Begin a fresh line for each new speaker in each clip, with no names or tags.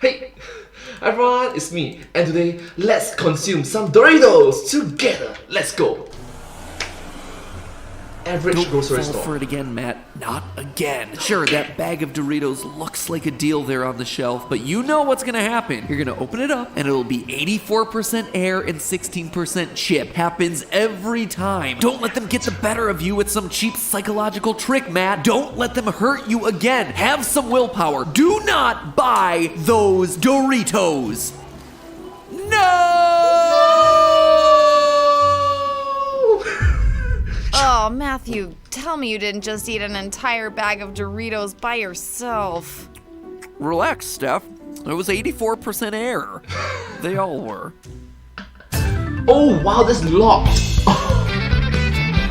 Hey everyone, it's me, and today let's consume some Doritos together. Let's go. Average grocery
Don't fall for it again, Matt. Not again. Sure, that bag of Doritos looks like a deal there on the shelf, but you know what's gonna happen. You're gonna open it up, and it'll be 84% air and 16% chip. Happens every time. Don't let them get the better of you with some cheap psychological trick, Matt. Don't let them hurt you again. Have some willpower. Do not buy those Doritos. No!
Oh, Matthew, tell me you didn't just eat an entire bag of Doritos by yourself.
Relax, Steph. It was 84% air. They all were.
Oh wow, that's locked.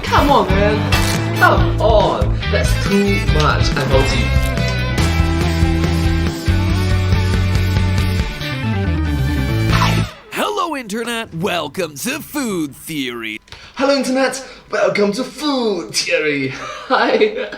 Come on, man. Come on. That's too much. I'm healthy.
Hello, Internet. Welcome to Food Theory.
Hello Internet, welcome to Food Theory. Hi.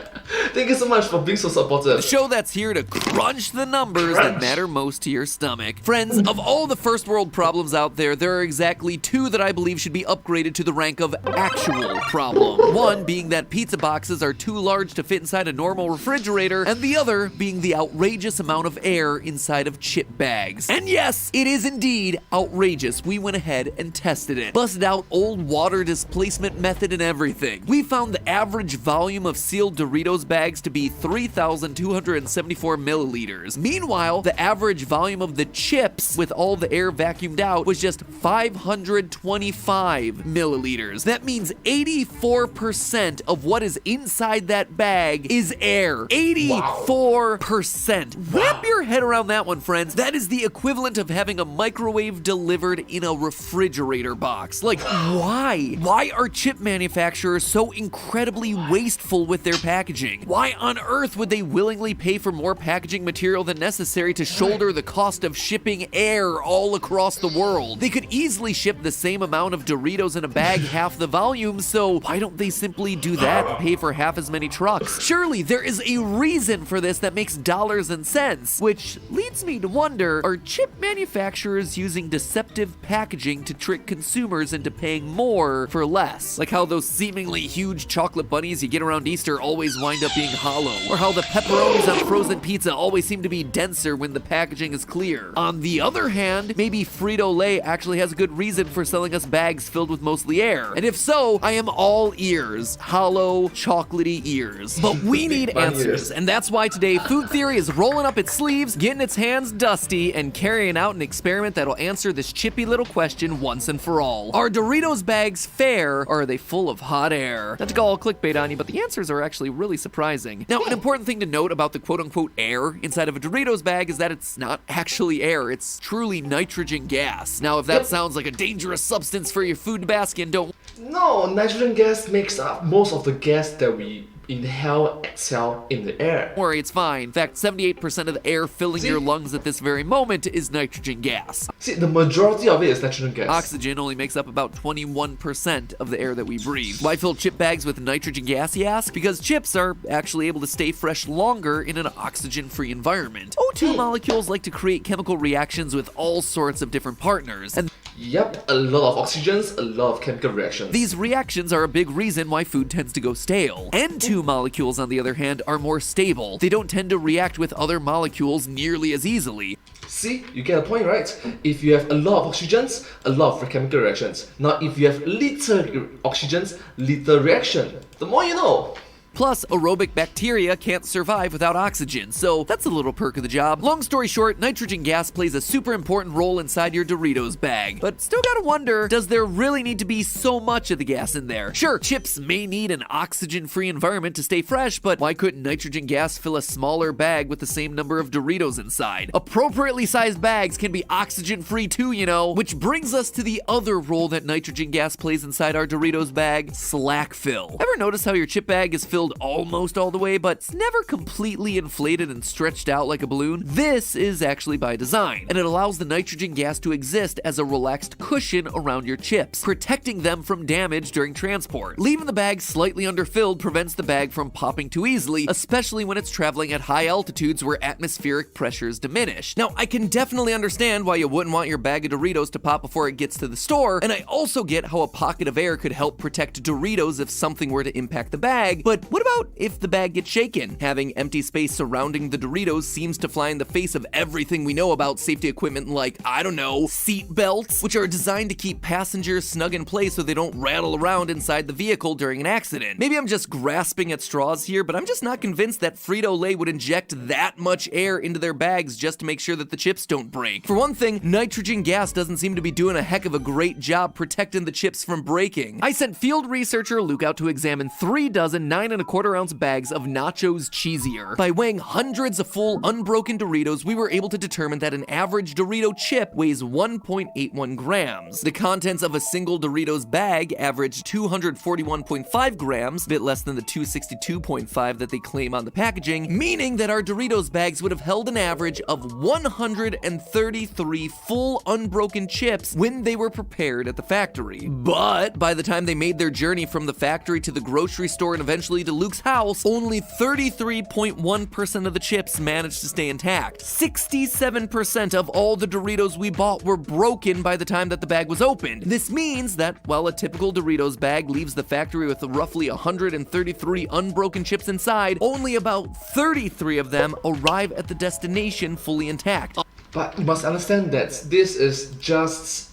Thank you so much for being so supportive.
The show that's here to crunch the numbers that matter most to your stomach. Friends, of all the first world problems out there are exactly two that I believe should be upgraded to the rank of actual problem. One being that pizza boxes are too large to fit inside a normal refrigerator, and the other being the outrageous amount of air inside of chip bags. And yes, it is indeed outrageous. We went ahead and tested it. Busted out old water displacement method and everything. We found the average volume of sealed Doritos bags to be 3,274 milliliters. Meanwhile, the average volume of the chips with all the air vacuumed out was just 525 milliliters. That means 84% of what is inside that bag is air. 84%. Wow. Wrap your head around that one, friends. That is the equivalent of having a microwave delivered in a refrigerator box. Like, why? Why are chip manufacturers so incredibly wasteful with their packaging? Why on earth would they willingly pay for more packaging material than necessary to shoulder the cost of shipping air all across the world? They could easily ship the same amount of Doritos in a bag, half the volume, so why don't they simply do that and pay for half as many trucks? Surely there is a reason for this that makes dollars and cents, which leads me to wonder, are chip manufacturers using deceptive packaging to trick consumers into paying more for less? Like how those seemingly huge chocolate bunnies you get around Easter always wind up being hollow, or how the pepperonis on frozen pizza always seem to be denser when the packaging is clear. On the other hand, maybe Frito-Lay actually has a good reason for selling us bags filled with mostly air. And if so, I am all ears. Hollow, chocolatey ears. But we need answers, and that's why today Food Theory is rolling up its sleeves, getting its hands dusty, and carrying out an experiment that'll answer this chippy little question once and for all. Are Doritos bags fair, or are they full of hot air? Not to go all clickbait on you, but the answers are actually really surprising. Now, an important thing to note about the quote-unquote air inside of a Doritos bag is that it's not actually air, it's truly nitrogen gas. Now, if that sounds like a dangerous substance for your food basket, don't...
No, nitrogen gas makes up most of the gas that we inhale, exhale in the air.
Don't worry, it's fine. In fact, 78% of the air filling your lungs at this very moment is nitrogen gas.
See, the majority of it is nitrogen gas.
Oxygen only makes up about 21% of the air that we breathe. Why fill chip bags with nitrogen gas, you ask? Because chips are actually able to stay fresh longer in an oxygen-free environment. O2 molecules like to create chemical reactions with all sorts of different partners, and
yep, a lot of oxygens, a lot of chemical reactions.
these reactions are a big reason why food tends to go stale. N2 molecules, on the other hand, are more stable. They don't tend to react with other molecules nearly as easily.
See, you get a point, right? If you have a lot of oxygens, a lot of chemical reactions. Now, if you have little oxygens, little reaction. The more you know.
Plus, aerobic bacteria can't survive without oxygen, so that's a little perk of the job. Long story short, nitrogen gas plays a super important role inside your Doritos bag. But still gotta wonder, does there really need to be so much of the gas in there? Sure, chips may need an oxygen-free environment to stay fresh, but why couldn't nitrogen gas fill a smaller bag with the same number of Doritos inside? Appropriately sized bags can be oxygen-free too, you know. Which brings us to the other role that nitrogen gas plays inside our Doritos bag, slack fill. Ever notice how your chip bag is filled filled almost all the way, but it's never completely inflated and stretched out like a balloon. This is actually by design, and it allows the nitrogen gas to exist as a relaxed cushion around your chips, protecting them from damage during transport. Leaving the bag slightly underfilled prevents the bag from popping too easily, especially when it's traveling at high altitudes where atmospheric pressures diminish. Now, I can definitely understand why you wouldn't want your bag of Doritos to pop before it gets to the store, and I also get how a pocket of air could help protect Doritos if something were to impact the bag, but what about if the bag gets shaken? Having empty space surrounding the Doritos seems to fly in the face of everything we know about safety equipment like, I don't know, seat belts, which are designed to keep passengers snug in place so they don't rattle around inside the vehicle during an accident. Maybe I'm just grasping at straws here, but I'm just not convinced that Frito-Lay would inject that much air into their bags just to make sure that the chips don't break. For one thing, nitrogen gas doesn't seem to be doing a heck of a great job protecting the chips from breaking. I sent field researcher Luke out to examine 3 dozen 9 1/4 ounce bags of Nachos Cheesier. By weighing hundreds of full unbroken Doritos, we were able to determine that an average Dorito chip weighs 1.81 grams. The contents of a single Doritos bag average 241.5 grams, a bit less than the 262.5 that they claim on the packaging, meaning that our Doritos bags would have held an average of 133 full unbroken chips when they were prepared at the factory. But by the time they made their journey from the factory to the grocery store and eventually to Luke's house, only 33.1% of the chips managed to stay intact. 67% of all the Doritos we bought were broken by the time that the bag was opened. This means that while a typical Doritos bag leaves the factory with roughly 133 unbroken chips inside, only about 33 of them arrive at the destination fully intact.
But you must understand that this is just,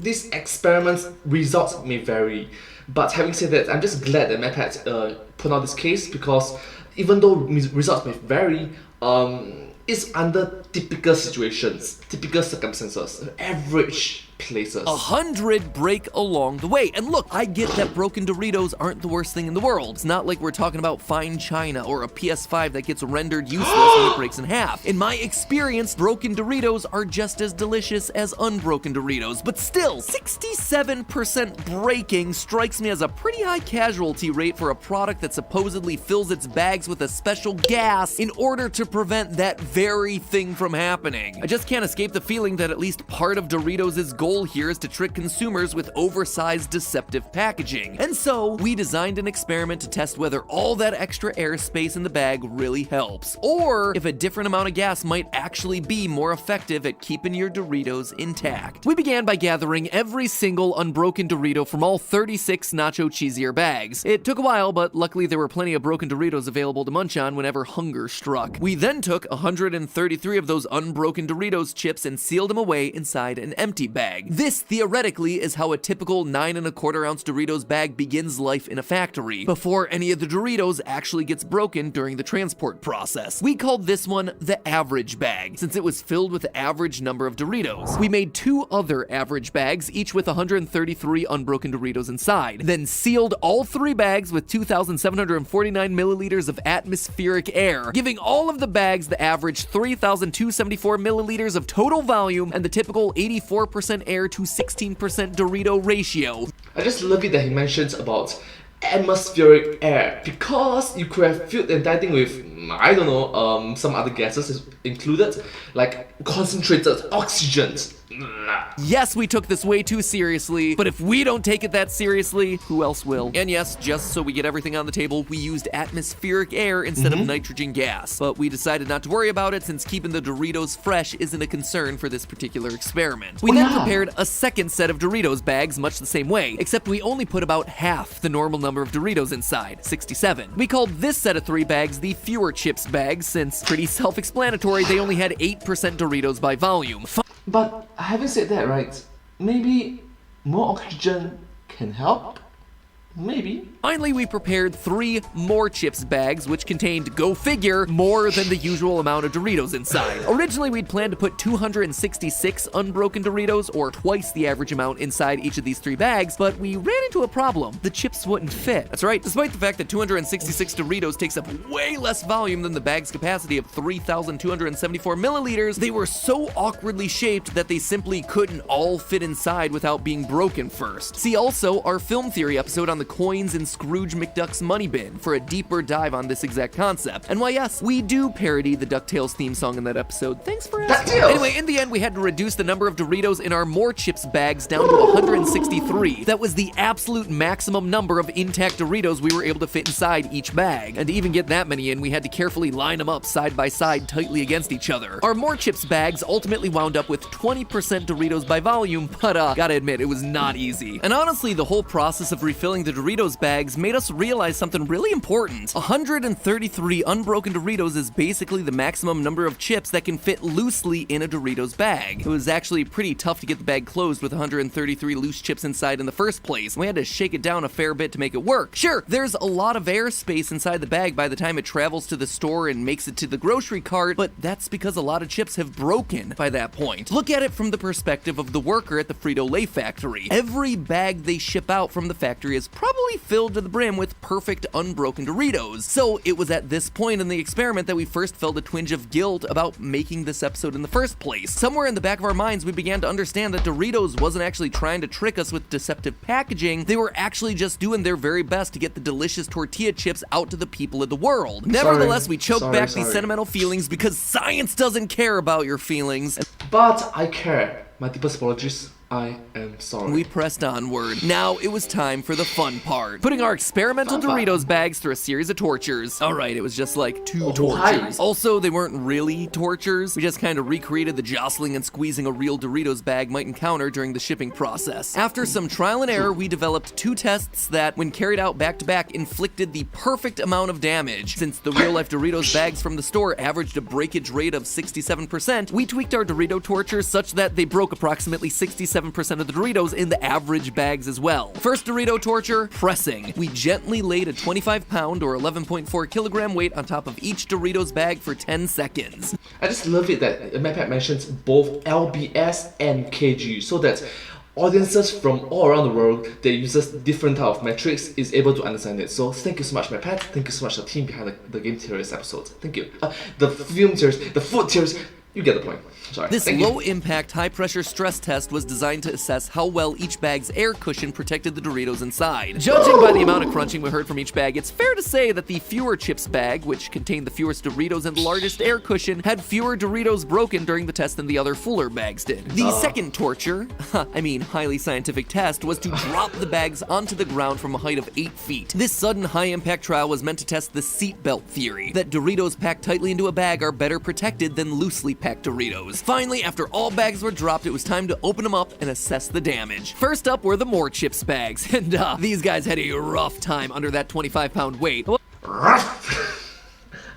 these experiments results may vary. But having said that, I'm just glad that MapHat put out this case, because even though results may vary, it's under typical situations, typical circumstances, average places.
100 break along the way. And look, I get that broken Doritos aren't the worst thing in the world. It's not like we're talking about fine china or a PS5 that gets rendered useless when it breaks in half. In my experience, broken Doritos are just as delicious as unbroken Doritos, but still, 67% breaking strikes me as a pretty high casualty rate for a product that supposedly fills its bags with a special gas in order to prevent that very thing from happening. I just can't escape the feeling that at least part of Doritos' goal here is to trick consumers with oversized, deceptive packaging. And so, we designed an experiment to test whether all that extra airspace in the bag really helps, or if a different amount of gas might actually be more effective at keeping your Doritos intact. We began by gathering every single unbroken Dorito from all 36 Nacho Cheesier bags. It took a while, but luckily there were plenty of broken Doritos available to munch on whenever hunger struck. We then took 133 of those unbroken Doritos chips and sealed them away inside an empty bag. This, theoretically, is how a typical 9 1/4 ounce Doritos bag begins life in a factory, before any of the Doritos actually gets broken during the transport process. We called this one the average bag, since it was filled with the average number of Doritos. We made 2 other average bags, each with 133 unbroken Doritos inside, then sealed all 3 bags with 2,749 milliliters of atmospheric air, giving all of the bags the average 3,274 milliliters of total volume and the typical 84% air to 16% Dorito ratio.
I just love it that he mentions about atmospheric air, because you could have filled the entire thing with, I don't know, some other gases included, like concentrated oxygen.
Yes, we took this way too seriously, but if we don't take it that seriously, who else will? And yes, just so we get everything on the table, we used atmospheric air instead of nitrogen gas. But we decided not to worry about it since keeping the Doritos fresh isn't a concern for this particular experiment. We then prepared a second set of Doritos bags much the same way, except we only put about half the normal number of Doritos inside, 67. We called this set of 3 bags the fewer chips bags, since pretty self-explanatory, they only had 8% Doritos by volume.
But having said that, right, maybe more oxygen can help? Maybe.
Finally, we prepared 3 more chips bags, which contained, go figure, more than the usual amount of Doritos inside. Originally, we'd planned to put 266 unbroken Doritos, or twice the average amount inside each of these 3 bags, but we ran into a problem. The chips wouldn't fit. That's right, despite the fact that 266 Doritos takes up way less volume than the bag's capacity of 3,274 milliliters, they were so awkwardly shaped that they simply couldn't all fit inside without being broken first. See also our film theory episode on the coins in Scrooge McDuck's Money Bin for a deeper dive on this exact concept. And why yes, we do parody the DuckTales theme song in that episode. Thanks for asking.
DuckTales!
Anyway, in the end, we had to reduce the number of Doritos in our More Chips bags down to 163. That was the absolute maximum number of intact Doritos we were able to fit inside each bag. And to even get that many in, we had to carefully line them up side by side tightly against each other. Our More Chips bags ultimately wound up with 20% Doritos by volume, but gotta admit, it was not easy. And honestly, the whole process of refilling the Doritos bags made us realize something really important. 133 unbroken Doritos is basically the maximum number of chips that can fit loosely in a Doritos bag. It was actually pretty tough to get the bag closed with 133 loose chips inside in the first place. We had to shake it down a fair bit to make it work. Sure, there's a lot of airspace inside the bag by the time it travels to the store and makes it to the grocery cart, but that's because a lot of chips have broken by that point. Look at it from the perspective of the worker at the Frito-Lay factory. Every bag they ship out from the factory is probably filled to the brim with perfect unbroken Doritos. So it was at this point in the experiment that we first felt a twinge of guilt about making this episode in the first place. Somewhere in the back of our minds, we began to understand that Doritos wasn't actually trying to trick us with deceptive packaging. They were actually just doing their very best to get the delicious tortilla chips out to the people of the world. Nevertheless, we choked back these sentimental feelings because science doesn't care about your feelings.
But I care. My deepest apologies. I am sorry.
We pressed onward. Now it was time for the fun part. Putting our experimental Doritos bags through a series of tortures. Alright, it was just like two tortures. Also, they weren't really tortures. We just kind of recreated the jostling and squeezing a real Doritos bag might encounter during the shipping process. After some trial and error, we developed two tests that, when carried out back to back, inflicted the perfect amount of damage. Since the real-life Doritos bags from the store averaged a breakage rate of 67%, we tweaked our Dorito tortures such that they broke approximately 67% of the Doritos in the average bags as well. First Dorito torture, pressing. We gently laid a 25-pound or 11.4 kilogram weight on top of each Doritos bag for 10 seconds.
I just love it that MapPad mentions both LBS and KG so that audiences from all around the world that uses different type of metrics is able to understand it. So thank you so much, MapPad. Thank you so much, the team behind the Game Theorists episode. Thank you. The film theories, the food theories, you get the point. Sorry.
This low-impact, high-pressure stress test was designed to assess how well each bag's air cushion protected the Doritos inside. Judging by the amount of crunching we heard from each bag, it's fair to say that the fewer chips bag, which contained the fewest Doritos and the largest air cushion, had fewer Doritos broken during the test than the other fuller bags did. The second torture, highly scientific test, was to drop the bags onto the ground from a height of 8 feet. This sudden high-impact trial was meant to test the seatbelt theory, that Doritos packed tightly into a bag are better protected than loosely packed Doritos. Finally, after all bags were dropped, it was time to open them up and assess the damage. First up were the More Chips bags, and these guys had a rough time under that 25-pound weight.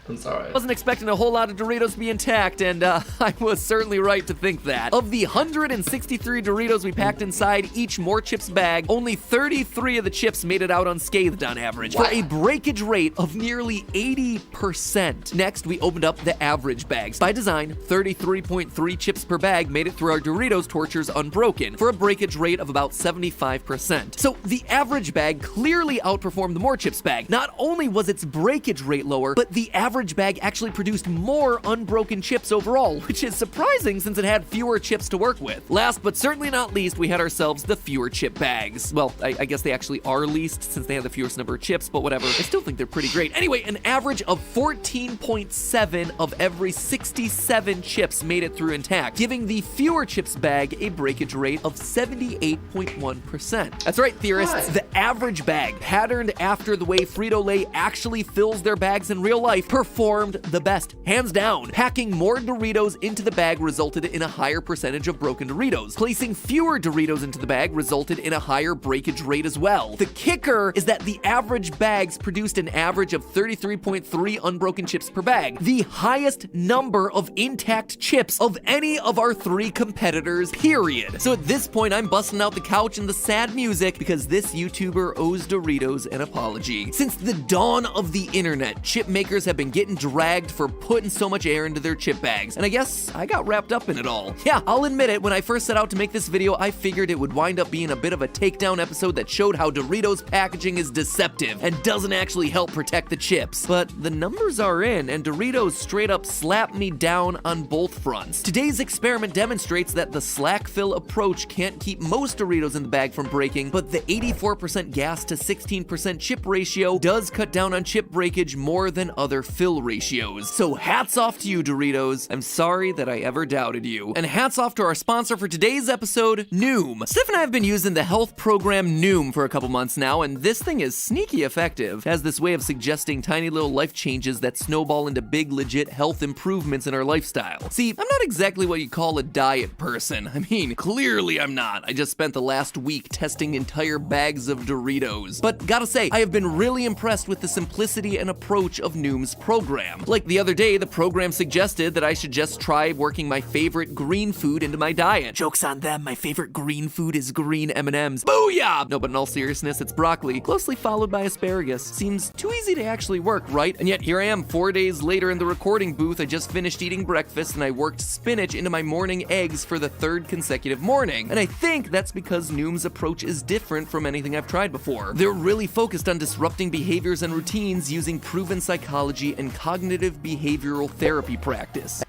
I'm sorry.
I wasn't expecting a whole lot of Doritos to be intact, and I was certainly right to think that. Of the 163 Doritos we packed inside each More Chips bag, only 33 of the chips made it out unscathed on average, for a breakage rate of nearly 80%. Next, we opened up the average bags. By design, 33.3 chips per bag made it through our Doritos tortures unbroken, for a breakage rate of about 75%. So the average bag clearly outperformed the More Chips bag. Not only was its breakage rate lower, but the average bag actually produced more unbroken chips overall, which is surprising since it had fewer chips to work with. Last but certainly not least, we had ourselves the fewer chip bags. Well, I guess they actually are least since they have the fewest number of chips, but whatever. I still think they're pretty great. Anyway, an average of 14.7 of every 67 chips made it through intact, giving the fewer chips bag a breakage rate of 78.1%. That's right, theorists. The average bag, patterned after the way Frito-Lay actually fills their bags in real life, performed the best, hands down. Packing more Doritos into the bag resulted in a higher percentage of broken Doritos. Placing fewer Doritos into the bag resulted in a higher breakage rate as well. The kicker is that the average bags produced an average of 33.3 unbroken chips per bag, the highest number of intact chips of any of our three competitors, period. So at this point, I'm busting out the couch and the sad music because this YouTuber owes Doritos an apology. Since the dawn of the internet, chip makers have been and getting dragged for putting so much air into their chip bags. And I guess I got wrapped up in it all. Yeah, I'll admit it, when I first set out to make this video, I figured it would wind up being a bit of a takedown episode that showed how Doritos packaging is deceptive and doesn't actually help protect the chips. But the numbers are in, and Doritos straight up slapped me down on both fronts. Today's experiment demonstrates that the slack fill approach can't keep most Doritos in the bag from breaking, but the 84% gas to 16% chip ratio does cut down on chip breakage more than other fill ratios. So hats off to you, Doritos. I'm sorry that I ever doubted you. And hats off to our sponsor for today's episode, Noom. Steph and I have been using the health program Noom for a couple months now, and this thing is sneaky effective. It has this way of suggesting tiny little life changes that snowball into big legit health improvements in our lifestyle. See, I'm not exactly what you call a diet person. I mean, clearly I'm not. I just spent the last week testing entire bags of Doritos. But gotta say, I have been really impressed with the simplicity and approach of Noom's program. Like the other day, the program suggested that I should just try working my favorite green food into my diet. Joke's on them, my favorite green food is green M&Ms. Booyah! No, but in all seriousness, it's broccoli, closely followed by asparagus. Seems too easy to actually work, right? And yet here I am 4 days later in the recording booth. I just finished eating breakfast and I worked spinach into my morning eggs for the third consecutive morning. And I think that's because Noom's approach is different from anything I've tried before. They're really focused on disrupting behaviors and routines using proven psychology and cognitive behavioral therapy practice.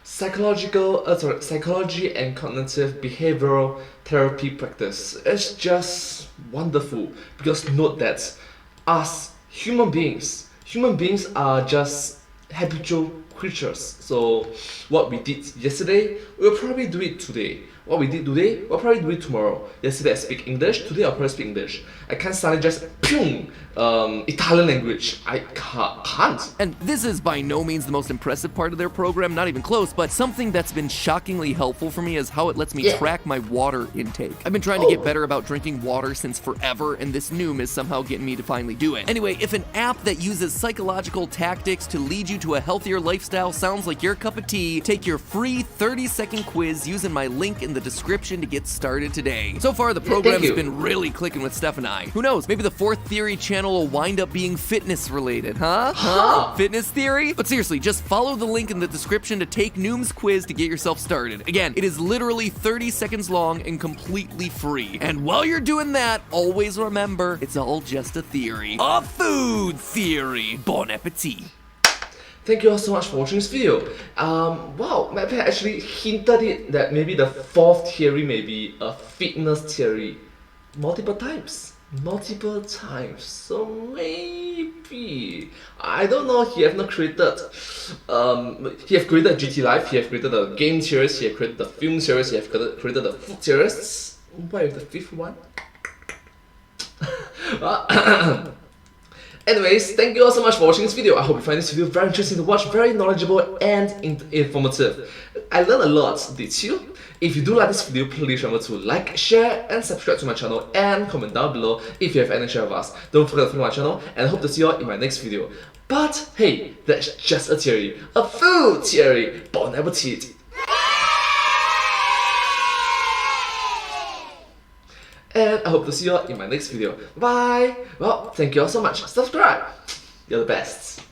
Psychology and cognitive behavioral therapy practice is just wonderful, because note that us human beings are just habitual creatures. So what we did yesterday, we'll probably do it today. What we did today, we'll probably do it tomorrow. Yesterday I speak English, today I'll probably speak English. I can't suddenly just Italian language. I can't.
And this is by no means the most impressive part of their program, not even close, but something that's been shockingly helpful for me is how it lets me track my water intake. I've been trying to get better about drinking water since forever, and this Noom is somehow getting me to finally do it. Anyway, if an app that uses psychological tactics to lead you to a healthier lifestyle sounds like your cup of tea, take your free 30-second quiz using my link in the description to get started today. So far, the program's been really clicking with Steph and I. Who knows, maybe the Fourth Theory channel will wind up being fitness related, huh? Fitness theory? But seriously, just follow the link in the description to take Noom's quiz to get yourself started. Again, it is literally 30 seconds long and completely free. And while you're doing that, always remember, it's all just a theory. A food theory. Bon appetit.
Thank you all so much for watching this video. Wow, my pet actually hinted it that maybe the fourth theory may be a fitness theory. Multiple times. So maybe, I don't know, he have not created, he have created GT Life, he have created the Game Theorists, he have created the Film Theorists, he have created the Food Theorists. What is the fifth one? Anyways, thank you all so much for watching this video. I hope you find this video very interesting to watch, very knowledgeable and informative. I learned a lot, did you? If you do like this video, please remember to like, share and subscribe to my channel, and comment down below if you have any share of us. Don't forget to follow my channel, and I hope to see you all in my next video. But hey, that's just a theory, a food theory. Bon appetit. And I hope to see you all in my next video. Bye! Well, thank you all so much. Subscribe! You're the best.